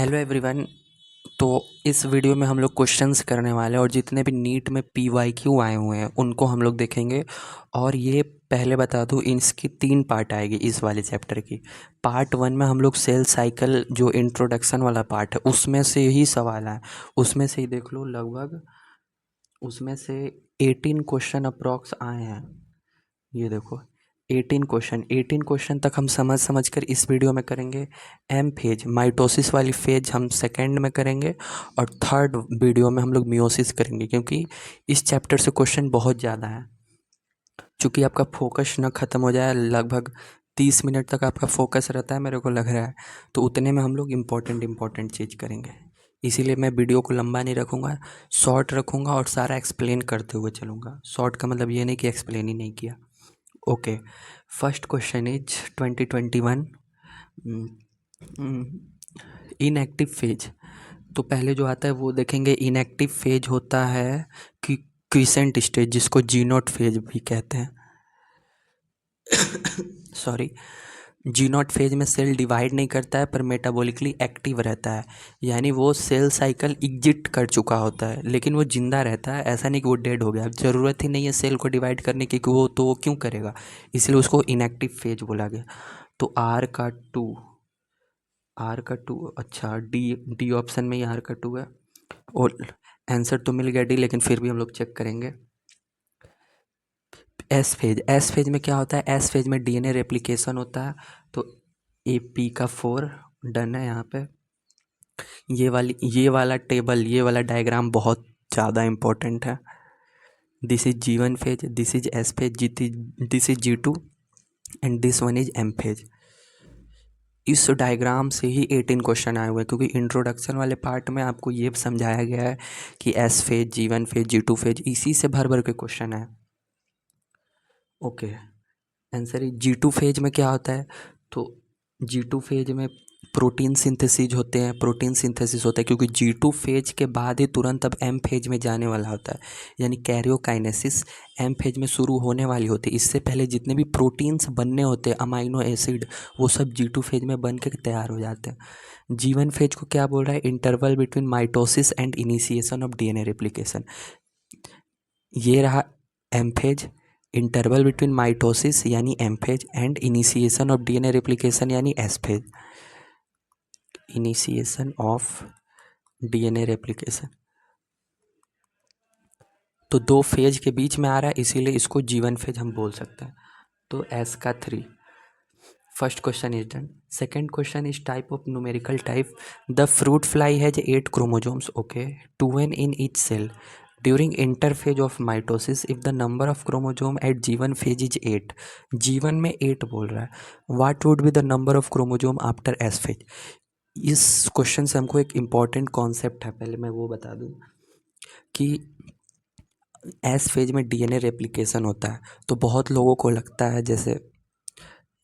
Hello everyone. तो इस video में हम लोग क्वेश्चंस करने वाले हैं और जितने भी नीट में PYQ आए हुए हैं उनको हम लोग देखेंगे। और ये पहले बता दूँ, इसकी 3 पार्ट आएगी इस वाले चैप्टर की। पार्ट 1 में हम लोग सेल साइकिल जो इंट्रोडक्शन वाला पार्ट है उसमें से ही सवाल आए, उसमें से ही देख लो लगभग उसमें से 18 क्वेश्चन अप्रॉक्स आए हैं। ये देखो 18 क्वेश्चन तक हम समझ समझ कर इस वीडियो में करेंगे। एम फेज माइटोसिस वाली फेज हम सेकंड में करेंगे और थर्ड वीडियो में हम लोग मियोसिस करेंगे, क्योंकि इस चैप्टर से क्वेश्चन बहुत ज़्यादा है। चूँकि आपका फोकस ना ख़त्म हो जाए, लगभग 30 मिनट तक आपका फोकस रहता है मेरे को लग रहा है, तो उतने में हम लोग इम्पोर्टेंट चीज़ करेंगे। इसीलिए मैं वीडियो को लंबा नहीं रखूँगा, शॉर्ट रखूँगा और सारा एक्सप्लेन करते हुए चलूँगा। शॉर्ट का मतलब ये नहीं कि एक्सप्लेन ही नहीं किया। Okay, first question is 2021 inactive phase. तो पहले जो आता है वो देखेंगे। इनएक्टिव फेज होता है कि क्रिसेंट स्टेज, जिसको जी नॉट फेज भी कहते हैं। सॉरी, जी नॉट फेज में सेल डिवाइड नहीं करता है पर मेटाबॉलिकली एक्टिव रहता है, यानी वो सेल साइकिल एग्जिट कर चुका होता है लेकिन वो जिंदा रहता है। ऐसा नहीं कि वो डेड हो गया, ज़रूरत ही नहीं है सेल को डिवाइड करने की, कि वो क्यों करेगा, इसलिए उसको इनएक्टिव फेज बोला गया। तो आर का टू, अच्छा डी डी ऑप्शन में ही आर का टू है। और आंसर तो मिल गया डी, लेकिन फिर भी हम लोग चेक करेंगे। एस फेज में क्या होता है? एस फेज में DNA रेप्लिकेशन होता है। तो AP का 4 डन है यहाँ पे। ये वाला टेबल, ये वाला डायग्राम बहुत ज़्यादा इम्पोर्टेंट है। This is G1 phase, this is S phase, this is G2 and this one is M phase. इस डायग्राम से ही 18 क्वेश्चन आए हुए हैं, क्योंकि इंट्रोडक्शन वाले पार्ट में आपको ये समझाया गया है कि S phase, G1 phase, G2 phase, इसी से भर भर के क्वेश्चन है। ओके, आंसर है G2 फेज में क्या होता है? तो G2 फेज में प्रोटीन सिंथेसिस होते हैं, प्रोटीन सिंथेसिस होता है, क्योंकि G2 फेज के बाद ही तुरंत अब एम फेज में जाने वाला होता है, यानी कैरियोकाइनेसिस एम फेज में शुरू होने वाली होती है। इससे पहले जितने भी प्रोटीन्स बनने होते हैं, अमाइनो एसिड, वो सब G2 फेज में बन के तैयार हो जाते हैं। G1 फेज को क्या बोल रहा है? Interval between mitosis and initiation of DNA replication. ये रहा M phase, interval between mitosis यानी M phase and initiation of DNA replication यानी S phase. Initiation of DNA replication तो 2 फेज के बीच में आ रहा है, इसीलिए इसको G1 फेज हम बोल सकते हैं। तो एस का 3। First question is done. Second question is type of numerical type. The fruit fly has 8 chromosomes, okay, 2n in each cell. During interphase of mitosis, if the number of chromosome at G1 phase is 8, G1 में 8 बोल रहा है, what would be the number of chromosome after S phase? इस question से हमको एक important concept है, पहले मैं वो बता दूं कि एस फेज में DNA रेप्लिकेशन होता है। तो बहुत लोगों को लगता है जैसे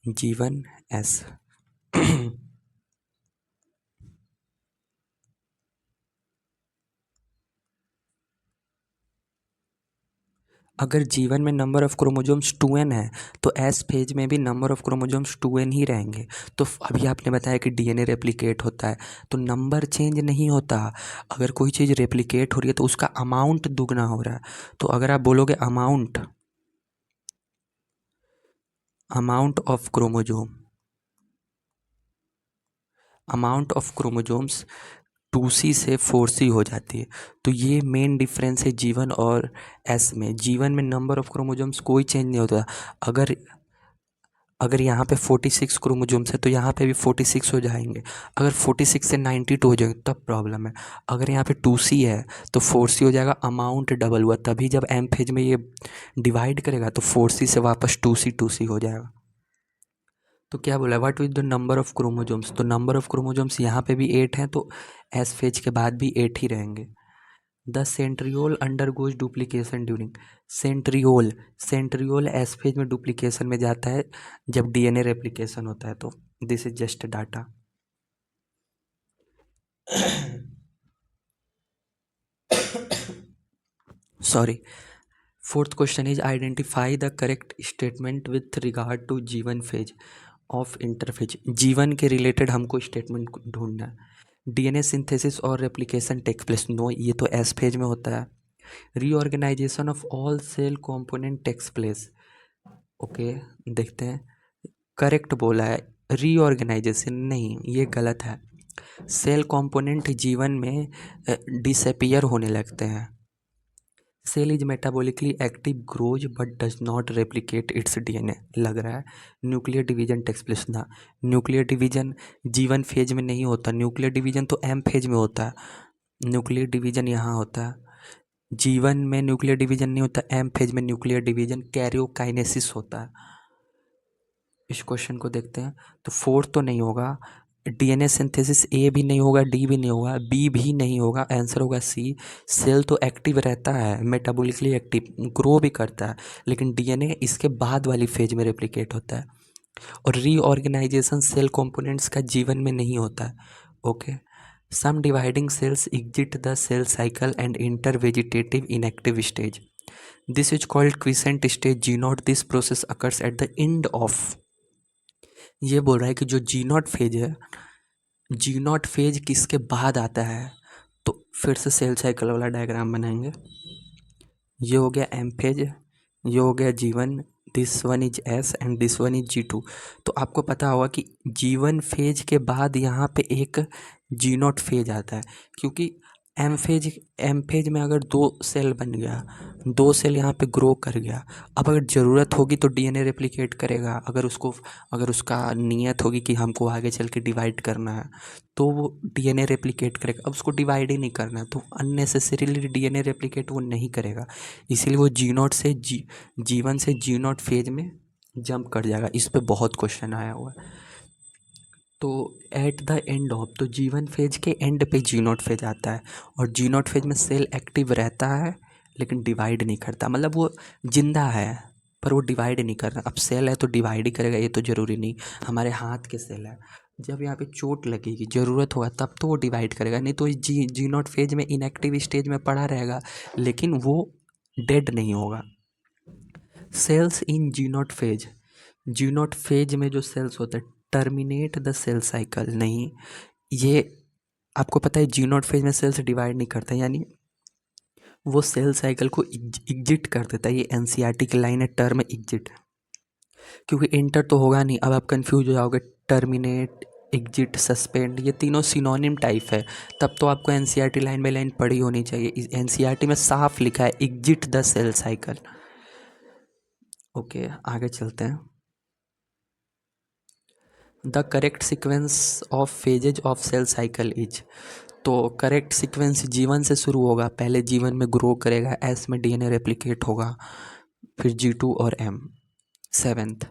G1S अगर G1 में नंबर ऑफ़ क्रोमोजोम्स 2n है तो एस फेज में भी नंबर ऑफ़ क्रोमोजोम्स 2n ही रहेंगे। तो अभी आपने बताया कि DNA रेप्लिकेट होता है, तो नंबर चेंज नहीं होता। अगर कोई चीज़ रेप्लिकेट हो रही है तो उसका अमाउंट दुगना हो रहा है। तो अगर आप बोलोगे अमाउंट ऑफ क्रोमोजोम्स 2C से 4C हो जाती है। तो ये मेन डिफरेंस है G1 और S में। G1 में नंबर ऑफ़ क्रोमोजोम्स कोई चेंज नहीं होता। अगर अगर यहाँ पे 46 क्रोमोजोम्स है तो यहाँ पे भी 46 हो जाएंगे। अगर 46 से 92 हो जाएंगे तब प्रॉब्लम है। अगर यहाँ पे 2C है तो 4C हो जाएगा, अमाउंट डबल हुआ, तभी जब एम फेज में ये डिवाइड करेगा तो 4C से वापस 2C हो जाएगा। तो क्या बोला, what is the number of chromosomes? तो नंबर ऑफ़ क्रोमोजोम्स यहाँ पे भी 8 हैं, तो एस फेज के बाद भी 8 ही रहेंगे। The centriole undergoes duplication during. Centriole S phase में डुप्लीकेशन में जाता है जब DNA रेप्लिकेशन होता है। तो this is just data. Sorry. Fourth question is identify the correct statement with regard to G1 phase of interphase. G1 के related हमको स्टेटमेंट ढूंढना है। डीएनए सिंथेसिस और रेप्लिकेशन टेक्स प्लेस, नो, ये तो एस फेज में होता है। Reorganisation of all cell component takes place, okay, देखते हैं। करेक्ट बोला है, रीऑर्गेनाइजेशन नहीं, ये गलत है। सेल कंपोनेंट जीवन में डिसअपियर होने लगते हैं। Cell is metabolically active, grows but does not replicate its DNA, लग रहा है। न्यूक्लियर डिवीजन टेक्स प्लेस ना, न्यूक्लियर डिवीजन जीवन फेज में नहीं होता, न्यूक्लियर डिवीजन तो एम फेज में होता है। न्यूक्लियर डिवीजन यहाँ होता है, जीवन में न्यूक्लियर डिवीजन नहीं होता, एम फेज में न्यूक्लियर डिवीजन कैरियोकाइनेसिस होता है। इस क्वेश्चन को देखते हैं, तो 4 तो नहीं होगा, डीएनए सिंथेसिस ए भी नहीं होगा, डी भी नहीं होगा, बी भी नहीं होगा, आंसर होगा सी। सेल तो एक्टिव रहता है, मेटाबॉलिकली एक्टिव, ग्रो भी करता है, लेकिन डीएनए इसके बाद वाली फेज में रेप्लिकेट होता है। और रीऑर्गेनाइजेशन सेल कंपोनेंट्स का जीवन में नहीं होता है, okay. Some dividing cells exit the cell cycle and enter vegetative inactive stage, this is called quiescent stage G naught, this process occurs at the end of. ये बोल रहा है कि जो जी नॉट फेज है, जी नॉट फेज किसके बाद आता है, तो फिर से सेल साइकिल वाला डायग्राम बनाएंगे। ये हो गया एम फेज, ये हो गया जीवन, this one is S and this one is G2। तो आपको पता होगा कि जीवन फेज के बाद यहाँ पे एक जी नॉट फेज आता है, क्योंकि एम फेज में अगर 2 सेल बन गया, 2 सेल यहाँ पे ग्रो कर गया, अब अगर ज़रूरत होगी तो डीएनए रेप्लिकेट करेगा, अगर उसका नीयत होगी कि हमको आगे चल के डिवाइड करना है तो वो डीएनए रेप्लिकेट करेगा। अब उसको डिवाइड ही नहीं करना है तो अननेसेसरीली डीएनए रेप्लिकेट वो नहीं करेगा, इसीलिए वो जीवन से जी नॉट फेज में जंप कर जाएगा। इस पे बहुत क्वेश्चन आया हुआ है। तो एट द एंड ऑफ, तो जीवन फेज के एंड पे जी नॉट फेज आता है, और जी नॉट फेज में सेल एक्टिव रहता है लेकिन डिवाइड नहीं करता, मतलब वो जिंदा है पर वो डिवाइड नहीं कर रहा। अब सेल है तो डिवाइड ही करेगा, ये तो ज़रूरी नहीं। हमारे हाथ के सेल है, जब यहाँ पे चोट लगेगी, ज़रूरत होगा तब तो वो डिवाइड करेगा, नहीं तो जी नॉट फेज में इनएक्टिव स्टेज में पड़ा रहेगा लेकिन वो डेड नहीं होगा। Cells in G naught phase, G naught phase में जो सेल्स होते हैं टर्मिनेट द सेल साइकिल, नहीं, ये आपको पता है जी नॉट फेज में सेल्स डिवाइड नहीं करता, यानी वो सेल साइकिल को एग्जिट कर देता है। ये एनसीईआरटी की लाइन है, टर्म एग्जिट, क्योंकि इंटर तो होगा नहीं। अब आप कंफ्यूज हो जाओगे, टर्मिनेट, एग्जिट, सस्पेंड, ये तीनों सिनोनिम टाइप है, तब तो आपको एनसीईआरटी लाइन बाई लाइन पढ़ी होनी चाहिए। इस एनसीईआरटी में साफ लिखा है exit the cell cycle, okay. आगे चलते हैं। The correct sequence of phases of cell cycle is, तो करेक्ट सीक्वेंस जीवन से शुरू होगा, पहले जीवन में ग्रो करेगा, एस में डीएनए रेप्लिकेट होगा, फिर G2 और M। 7th,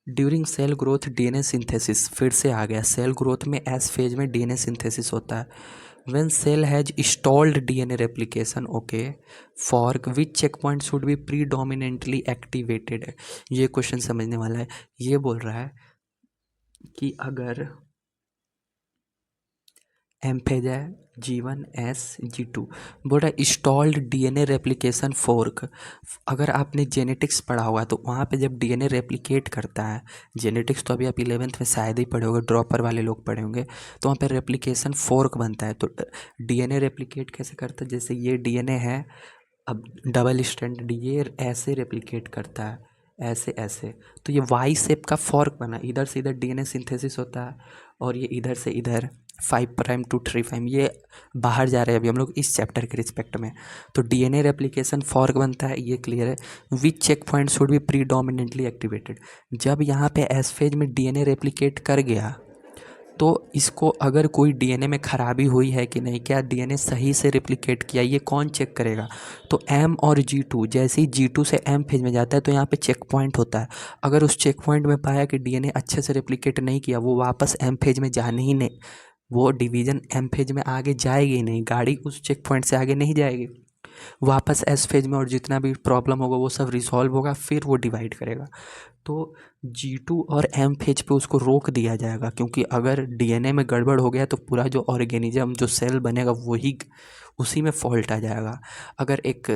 during cell growth DNA synthesis, फिर से आ गया, सेल ग्रोथ में एस फेज में डीएनए सिंथेसिस होता है। When cell has stalled DNA replication, okay, for which check point should be predominantly activated, ये क्वेश्चन समझने वाला है। ये बोल रहा है कि अगर एम फेज है, G1 S G2, बोल रहा है स्टॉल्ड डीएनए रेप्लिकेशन फोर्क। अगर आपने जेनेटिक्स पढ़ा हुआ है तो वहाँ पे जब डीएनए रेप्लिकेट करता है, जेनेटिक्स तो अभी आप 11th में शायद ही पढ़े होंगे, ड्रॉपर वाले लोग पढ़े होंगे, तो वहाँ पे रेप्लिकेशन फोर्क बनता है। तो डीएनए रेप्लिकेट कैसे करता है, जैसे ये डीएनए है, अब डबल स्ट्रैंड ये ऐसे रेप्लिकेट करता है, ऐसे ऐसे, तो ये वाई शेप का फॉर्क बना, इधर से इधर डीएनए सिंथेसिस होता है और ये इधर से इधर 5' to 3', ये बाहर जा रहे हैं अभी हम लोग इस चैप्टर के रिस्पेक्ट में। तो डीएनए रेप्लिकेशन फॉर्क बनता है, ये क्लियर है। Which check point should be predominantly activated, जब यहाँ पे एस फेज में डीएनए रेप्लिकेट कर गया तो इसको अगर कोई डीएनए में ख़राबी हुई है कि नहीं, क्या डीएनए सही से रेप्लिकेट किया, ये कौन चेक करेगा, तो एम और G2, जैसे ही G2 से एम फेज में जाता है तो यहाँ पे चेक पॉइंट होता है। अगर उस चेक पॉइंट में पाया कि डीएनए अच्छे से रेप्लिकेट नहीं किया, वो वापस एम फेज में जाने ही नहीं, वो डिवीज़न एम फेज में आगे जाएगी ही नहीं, गाड़ी उस चेक पॉइंट से आगे नहीं जाएगी, वापस एस फेज में, और जितना भी प्रॉब्लम होगा वो सब रिसॉल्व होगा, फिर वो डिवाइड करेगा। तो G2 और एम फेज पे उसको रोक दिया जाएगा, क्योंकि अगर डीएनए में गड़बड़ हो गया तो पूरा जो ऑर्गेनिज्म, जो सेल बनेगा, वही उसी में फॉल्ट आ जाएगा। अगर एक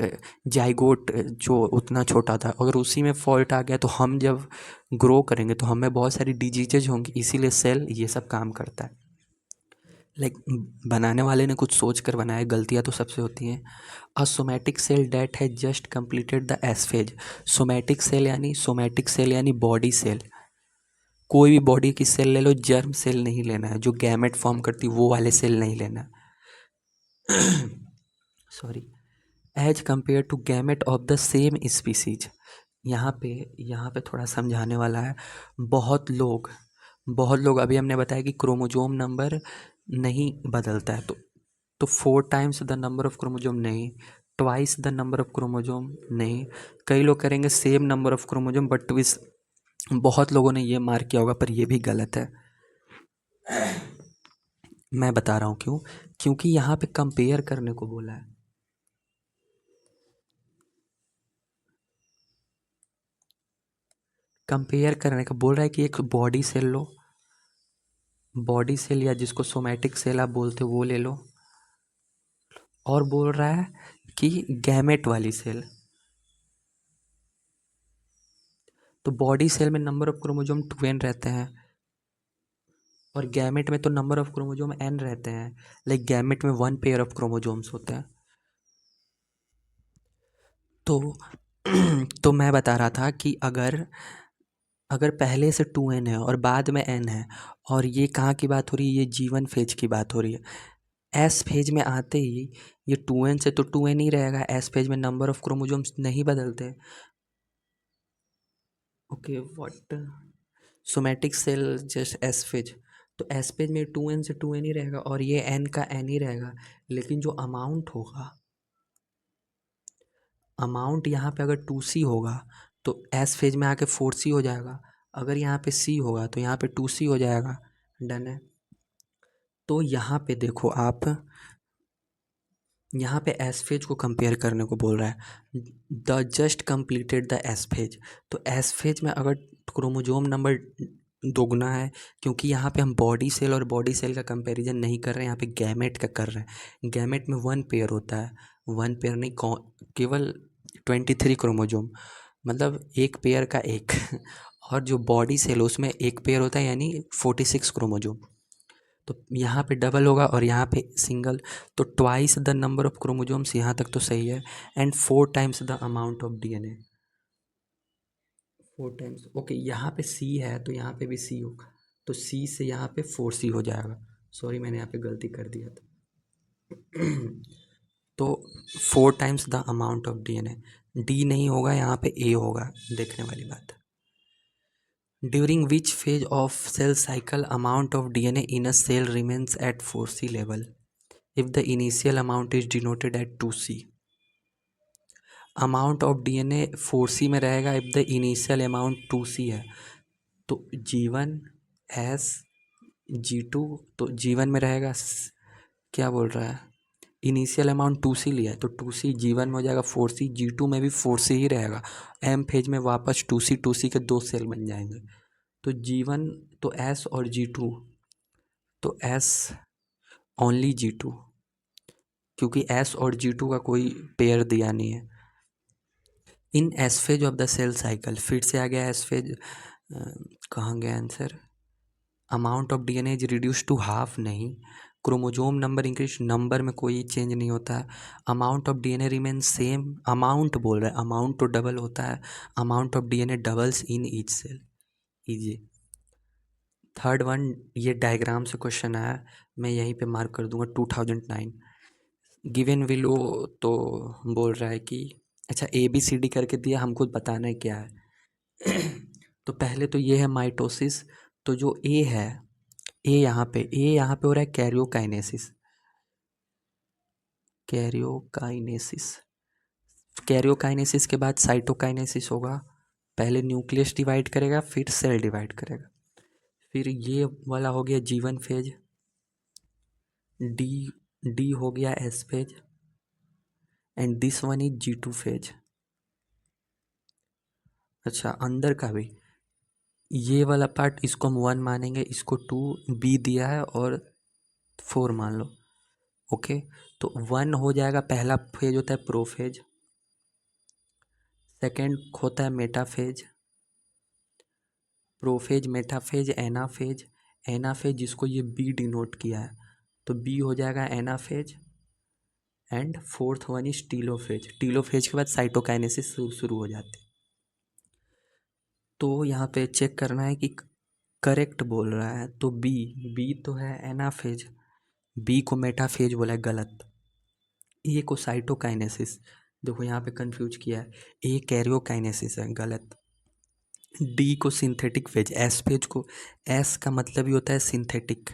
जाइगोट जो उतना छोटा था, अगर उसी में फॉल्ट आ गया तो हम जब ग्रो करेंगे तो हमें बहुत सारी डिजीजेज होंगी, इसीलिए सेल ये सब काम करता है। लाइक बनाने वाले ने कुछ सोच कर बनाया, गलतियाँ तो सबसे होती हैं। A somatic cell that has just completed the S phase. Somatic cell यानी बॉडी सेल, कोई भी बॉडी की सेल ले लो, जर्म सेल नहीं लेना है, जो गैमेट फॉर्म करती वो वाले सेल नहीं लेना। Sorry. As compared to gamete of the same species. यहाँ पे थोड़ा समझाने वाला है। बहुत लोग अभी हमने बताया कि क्रोमोजोम नंबर नहीं बदलता है, तो 4 times the number of chromosome नहीं, twice the number of chromosome नहीं। कई लोग करेंगे same number of chromosome but twice. बहुत लोगों ने ये मार्क किया होगा पर ये भी गलत है। मैं बता रहा हूँ क्यों, क्योंकि यहाँ पे कंपेयर करने को बोला है। कंपेयर करने का बोल रहा है कि एक बॉडी सेल लो, बॉडी सेल या जिसको सोमैटिक सेल आप बोलते हो वो ले लो, और बोल रहा है कि गैमेट वाली सेल। तो बॉडी सेल में नंबर ऑफ क्रोमोजोम 2n रहते हैं और गैमेट में तो नंबर ऑफ क्रोमोजोम n रहते हैं। लाइक गैमेट में 1 पेयर ऑफ क्रोमोजोम्स होते हैं। तो तो मैं बता रहा था कि अगर अगर पहले से 2n है और बाद में n है, और ये कहाँ की बात हो रही है, ये जीवन फेज की बात हो रही है। एस फेज में आते ही ये 2n से तो 2n ही रहेगा। एस फेज में नंबर ऑफ क्रोमोजोम्स नहीं बदलते। Okay what, somatic cell just S phase, तो एस फेज में 2n से 2n ही रहेगा और ये n का n ही रहेगा। लेकिन जो अमाउंट होगा, अमाउंट यहाँ पे अगर 2c होगा तो एस फेज में आके 4c हो जाएगा। अगर यहाँ पे c होगा तो यहाँ पे 2c हो जाएगा। डन है। तो यहाँ पे देखो आप, यहाँ पे एस फेज को कंपेयर करने को बोल रहा है। The just completed the S phase, तो एस फेज में अगर क्रोमोजोम नंबर दोगुना है, क्योंकि यहाँ पे हम बॉडी सेल और बॉडी सेल का कंपैरिजन नहीं कर रहे हैं, यहाँ पे गैमेट का कर रहे हैं। गैमेट में 1 पेयर होता है, 1 पेयर नहीं, केवल 23 क्रोमोजोम, मतलब एक पेयर का एक। और जो बॉडी सेल उसमें एक पेयर होता है यानी 46 क्रोमोजोम। तो यहाँ पे डबल होगा और यहाँ पे सिंगल, तो twice the number of chromosomes, यहाँ तक तो सही है। And 4 times the amount of DNA, 4 times. Okay, यहाँ पे सी है तो यहाँ पे भी सी होगा, तो सी से यहाँ पे 4c हो जाएगा। सॉरी मैंने यहाँ पे गलती कर दिया था। तो 4 times the amount of DNA, D नहीं होगा यहाँ पे, ए होगा। देखने वाली बात। During which phase of cell cycle amount of DNA in a cell remains at 4c level if the initial amount is denoted at 2c। Amount of DNA 4c में रहेगा if the initial amount 2c है। तो G1 S G2, तो G1 में रहेगा क्या बोल रहा है, इनिशियल अमाउंट 2c लिया है तो 2c G1 में हो जाएगा, 4c G2 में भी 4c ही रहेगा। एम फेज में वापस 2c के 2 सेल बन जाएंगे। तो G1 तो S और G2 तो S ओनली G2, क्योंकि S और G2 का कोई पेयर दिया नहीं है। In S phase of the cell cycle, फिर से आ गया एस फेज, कहाँ गया answer. Amount of DNA is reduce to half नहीं, क्रोमोजोम नंबर इंक्रीज, नंबर में कोई चेंज नहीं होता है। Amount of DNA remain same, amount बोल रहा है, अमाउंट तो डबल होता है। Amount of DNA doubles in each cell. Easy. Third one, ये डायग्राम से क्वेश्चन आया, मैं यहीं पे मार्क कर दूंगा 2009। गिवन विलो, तो बोल रहा है कि अच्छा ए बी सी डी करके दिया, हमको बताना है क्या है। तो पहले तो ये है माइटोसिस, तो जो ए है, ए यहाँ पे हो रहा है कैरियोकाइनेसिस। कैरियोकाइनेसिस कैरियोकाइनेसिस के बाद साइटोकाइनेसिस होगा। पहले न्यूक्लियस डिवाइड करेगा फिर सेल डिवाइड करेगा। फिर ये वाला हो गया जीवन फेज, डी डी हो गया S phase, and this one is G2 phase. अच्छा अंदर का भी ये वाला पार्ट, इसको हम 1 मानेंगे, इसको 2, बी दिया है और 4 मान लो। ओके, तो 1 हो जाएगा, पहला फेज होता है प्रोफेज, सेकेंड होता है metaphase, prophase metaphase anaphase, anaphase जिसको ये बी डिनोट किया है, तो बी हो जाएगा anaphase and fourth one is telophase. Telophase के बाद साइटोकाइनेसिस शुरू हो जाती है। तो यहाँ पे चेक करना है कि करेक्ट बोल रहा है, तो बी तो है एनाफेज, बी को मेटाफेज बोला है, गलत। ए को साइटोकाइनेसिस, देखो यहाँ पे कंफ्यूज किया है, ए कैरियोकाइनेसिस है, गलत। डी को सिंथेटिक फेज, एस फेज को, एस का मतलब ही होता है सिंथेटिक,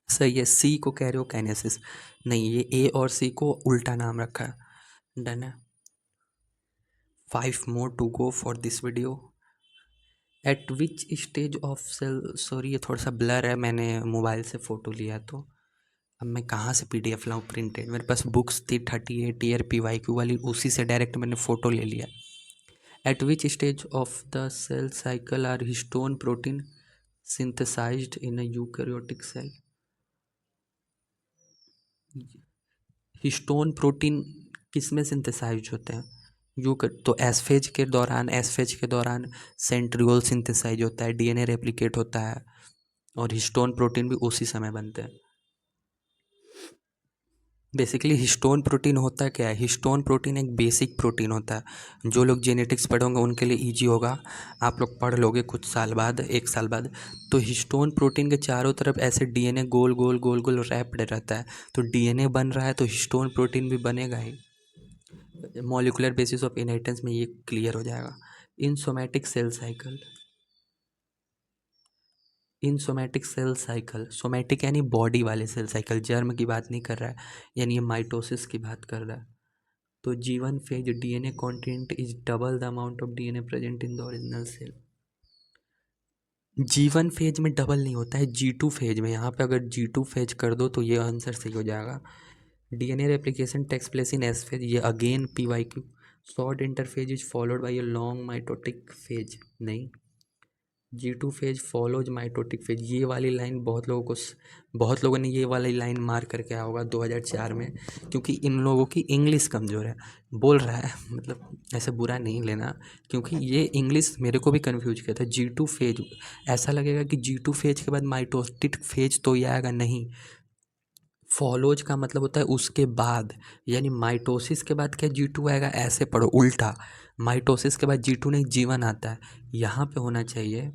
सही है। सी को कैरियोकाइनेसिस, नहीं, ये ए और सी को उल्टा नाम रखा है, डन है। 5 more to go for this video. At which stage of cell, sorry ये थोड़ा सा ब्लर है, मैंने मोबाइल से फ़ोटो लिया, तो अब मैं कहाँ से PDF लाऊँ प्रिंटेड, मेरे पास बुक्स थी 38 ईयर PYQ वाली, उसी से डायरेक्ट मैंने फ़ोटो ले लिया। At which stage of the cell cycle are histone protein synthesized in a eukaryotic cell? Histone protein किस में सिंथेसाइज होते हैं? तो एस फेज के दौरान सेंट्रियोल सिंथेसाइज होता है, DNA रेप्लिकेट होता है, और हिस्टोन प्रोटीन भी उसी समय बनते हैं। बेसिकली हिस्टोन प्रोटीन होता क्या है? हिस्टोन प्रोटीन एक बेसिक प्रोटीन होता है। जो लोग जेनेटिक्स पढ़ोगे उनके लिए ईजी होगा, आप लोग पढ़ लोगे कुछ साल बाद, 1 साल बाद। तो हिस्टोन प्रोटीन के चारों तरफ ऐसे DNA गोल गोल गोल गोल रैप्ड रहता है, तो DNA बन रहा है तो हिस्टोन प्रोटीन भी बनेगा ही। मॉलिकुलर बेसिस ऑफ इनहेरिटेंस में ये क्लियर हो जाएगा। In somatic cell cycle, in somatic cell cycle, somatic यानी बॉडी वाले सेल साइकिल, जर्म की बात नहीं कर रहा है, यानी ये माइटोसिस की बात कर रहा है। तो G1 phase DNA content is double the amount of DNA present in the original cell. G1 phase में डबल नहीं होता है, G2 फेज में। यहाँ पे अगर G2 फेज कर दो तो ये आंसर सही हो जाएगा। DNA replication takes place in S phase, ये again PYQ। Short interphase is followed by a long mitotic phase, नहीं। G2 phase follows mitotic phase, ये वाली लाइन बहुत लोगों ने ये वाली लाइन मार करके आया होगा 2004 में, क्योंकि इन लोगों की इंग्लिश कमज़ोर है। बोल रहा है, मतलब ऐसे बुरा नहीं लेना, क्योंकि ये इंग्लिश मेरे को भी कंफ्यूज किया था। G2 फेज, ऐसा लगेगा कि G2 फेज के बाद माइटोटिक फेज तो ये आएगा, नहीं। फॉलोज का मतलब होता है उसके बाद, यानी माइटोसिस के बाद क्या G2 आएगा, ऐसे पढ़ो उल्टा। माइटोसिस के बाद G2 नहीं, G1 आता है, यहाँ पे होना चाहिए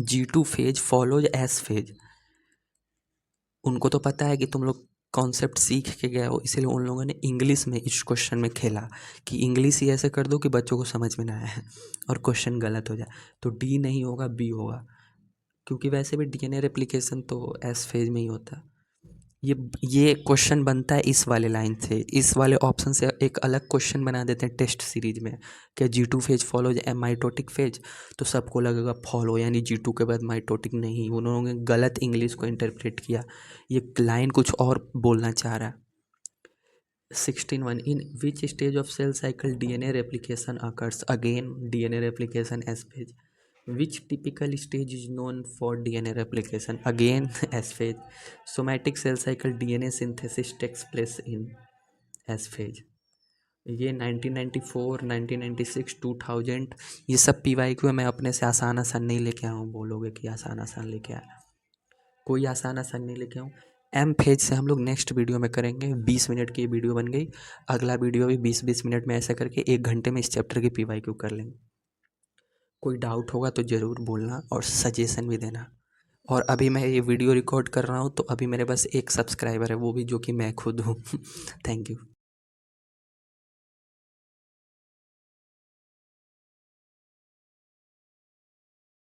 G2 phase follows S phase. उनको तो पता है कि तुम लोग कॉन्सेप्ट सीख के गए हो, इसीलिए उन लोगों ने इंग्लिश में इस क्वेश्चन में खेला कि इंग्लिश ही ऐसे कर दो कि बच्चों को समझ में ना आए और क्वेश्चन गलत हो जाए। तो डी नहीं होगा, बी होगा, क्योंकि वैसे भी DNA रेप्लिकेशन तो एस फेज में ही होता है। ये क्वेश्चन बनता है इस वाले लाइन से, इस वाले ऑप्शन से एक अलग क्वेश्चन बना देते हैं टेस्ट सीरीज में, क्या G2 phase follows mitotic phase, तो सबको लगेगा फॉलो यानी G2 के बाद माइटोटिक, नहीं, उन्होंने गलत इंग्लिश को इंटरप्रेट किया, ये लाइन कुछ और बोलना चाह रहा है। 16(1) in which stage of cell cycle DNA replication occurs, again DNA replication S phase. Which typical stage is known for DNA replication? Again, S phase. Somatic cell cycle DNA synthesis takes place in S phase. ये 1994, 1996, 2000, ये सब PYQ है। मैं अपने से आसान आसान नहीं लेके आया हूँ, बोलोगे कि आसान आसान लेके आया, कोई आसान आसान नहीं लेके आऊँ। M फेज से हम लोग नेक्स्ट वीडियो में करेंगे। 20 मिनट की वीडियो बन गई, अगला वीडियो भी 20-20 मिनट में, ऐसा करके 1 घंटे में इस चैप्टर की PYQ कर लेंगे। कोई डाउट होगा तो ज़रूर बोलना और सजेशन भी देना। और अभी मैं ये वीडियो रिकॉर्ड कर रहा हूँ तो अभी मेरे पास 1 सब्सक्राइबर है, वो भी जो कि मैं खुद हूँ। Thank you.